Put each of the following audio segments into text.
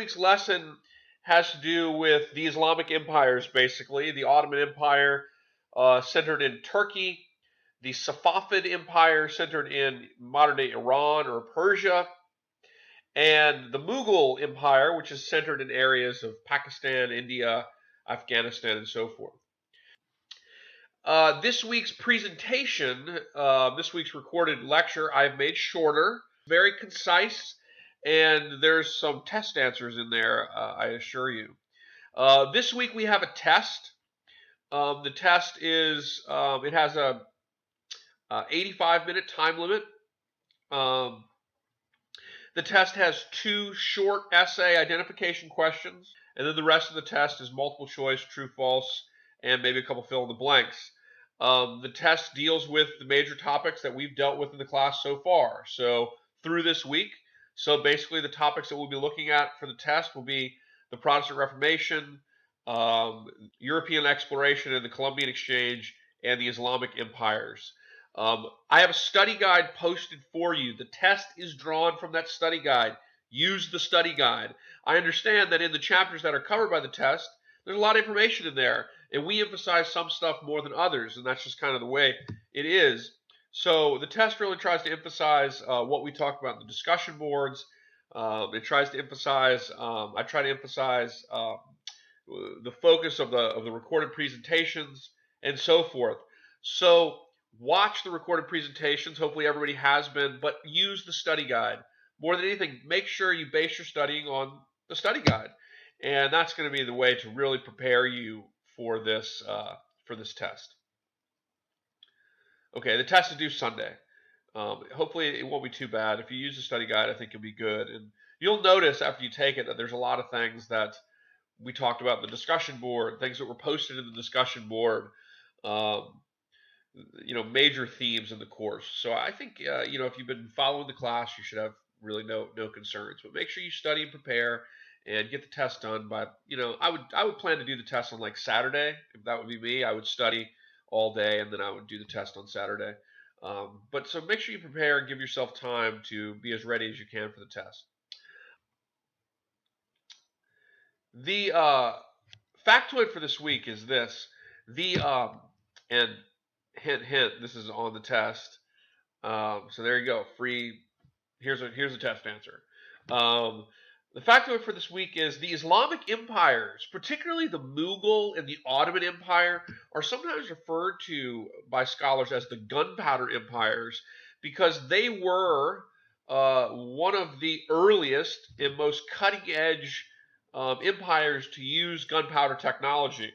Week's lesson has to do with the Islamic empires, basically. The Ottoman Empire, centered in Turkey, the Safavid Empire, centered in modern-day Iran or Persia, and the Mughal Empire, which is centered in areas of Pakistan, India, Afghanistan, and so forth. This week's presentation, this week's recorded lecture, I've made shorter, very concise, and there's some test answers in there, I assure you. This week we have a test. The test is, it has a 85-minute time limit. The test has 2 short essay identification questions, and then the rest of the test is multiple choice, true, false, and maybe a couple fill in the blanks. The test deals with the major topics that we've dealt with in the class so far. So through this week, so basically the topics that we'll be looking at for the test will be the Protestant Reformation, European exploration and the Columbian Exchange, and the Islamic empires. I have a study guide posted for you. The test is drawn from that study guide. Use the study guide. I understand that in the chapters that are covered by the test, there's a lot of information in there, and we emphasize some stuff more than others, and that's just kind of the way it is. So the test really tries to emphasize what we talked about in the discussion boards. It tries to emphasize, I try to emphasize the focus of the recorded presentations and so forth. So watch the recorded presentations. Hopefully everybody has been, but use the study guide. More than anything, make sure you base your studying on the study guide. And that's going to be the way to really prepare you for this test. Okay, the test is due Sunday. Hopefully it won't be too bad. If you use the study guide, I think you'll be good. And you'll notice after you take it that there's a lot of things that we talked about in the discussion board, things that were posted in the discussion board, major themes in the course. So I think, if you've been following the class, you should have really no concerns. But make sure you study and prepare and get the test done by, I would plan to do the test on like Saturday. If that would be me, I would study all day and then I would do the test on Saturday. But so make sure you prepare and give yourself time to be as ready as you can for the test. The factoid for this week is this. And hint, this is on the test. So there you go. Free. Here's a test answer. The factoid for this week is the Islamic empires, particularly the Mughal and the Ottoman Empire, are sometimes referred to by scholars as the Gunpowder empires because they were one of the earliest and most cutting-edge empires to use gunpowder technology.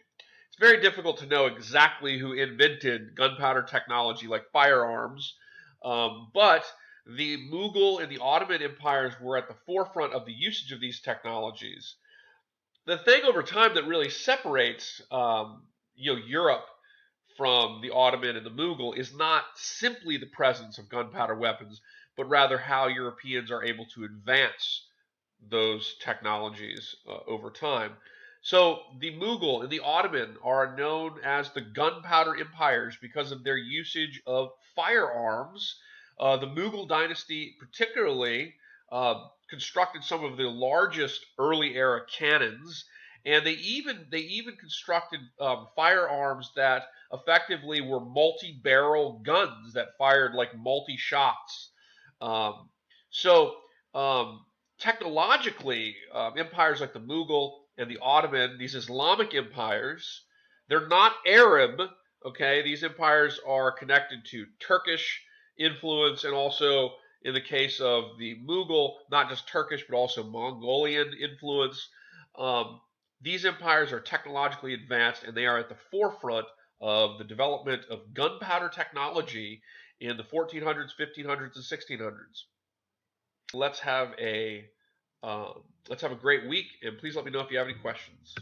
It's very difficult to know exactly who invented gunpowder technology like firearms, but the Mughal and the Ottoman empires were at the forefront of the usage of these technologies. The thing over time that really separates Europe from the Ottoman and the Mughal is not simply the presence of gunpowder weapons, but rather how Europeans are able to advance those technologies over time. So the Mughal and the Ottoman are known as the gunpowder empires because of their usage of firearms. The Mughal dynasty particularly constructed some of the largest early era cannons, and they even constructed firearms that effectively were multi-barrel guns that fired like multi-shots. Technologically, empires like the Mughal and the Ottoman, these Islamic empires, they're not Arab, okay? These empires are connected to Turkish influence and also, in the case of the Mughal, not just Turkish but also Mongolian influence. These empires are technologically advanced and they are at the forefront of the development of gunpowder technology in the 1400s, 1500s, and 1600s. Let's have a great week, and please let me know if you have any questions.